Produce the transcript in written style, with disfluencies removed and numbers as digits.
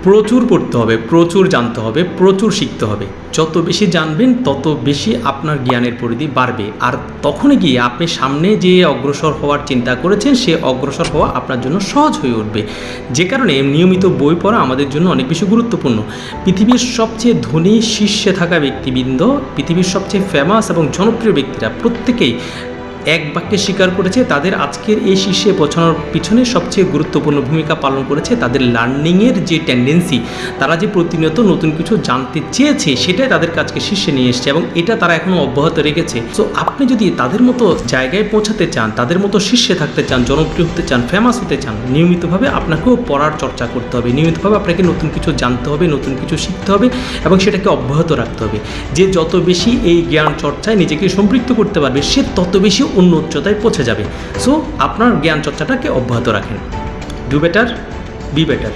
প্রচুর পড়তে হবে, প্রচুর জানতে হবে, প্রচুর শিখতে হবে। যত বেশি জানবেন তত বেশি আপনার জ্ঞানের পরিধি বাড়বে, আর তখনই গিয়ে আপনি সামনে যে অগ্রসর হওয়ার চিন্তা করেছেন সে অগ্রসর হওয়া আপনার জন্য সহজ হয়ে উঠবে। যে কারণে নিয়মিত বই পড়া আমাদের জন্য অনেক বেশি গুরুত্বপূর্ণ। পৃথিবীর সবচেয়ে ধনী শীর্ষে থাকা ব্যক্তিবৃন্দ, পৃথিবীর সবচেয়ে ফেমাস এবং জনপ্রিয় ব্যক্তিরা প্রত্যেকেই এক বাক্যে স্বীকার করেছে তাদের আজকের এই শীর্ষে পৌঁছানোর পিছনে সবচেয়ে গুরুত্বপূর্ণ ভূমিকা পালন করেছে তাদের লার্নিংয়ের যে টেন্ডেন্সি, তারা যে প্রতিনিয়ত নতুন কিছু জানতে চেয়েছে সেটাই তাদের কাজকে শীর্ষে নিয়ে এসছে এবং এটা তারা এখনও অব্যাহত রেখেছে। সো আপনি যদি তাদের মতো জায়গায় পৌঁছাতে চান, তাদের মতো শীর্ষে থাকতে চান, জনপ্রিয় হতে চান, ফেমাস হতে চান, নিয়মিতভাবে আপনাকেও পড়ার চর্চা করতে হবে, নিয়মিতভাবে আপনাকে নতুন কিছু জানতে হবে, নতুন কিছু শিখতে হবে এবং সেটাকে অব্যাহত রাখতে হবে। যে যত বেশি এই জ্ঞান চর্চায় নিজেকে সম্পৃক্ত করতে পারবে সে তত বেশি অন্য উচ্চতায় পৌঁছে যাবে। সো আপনার জ্ঞান চর্চাটাকে অব্যাহত রাখেন। Do better, be better.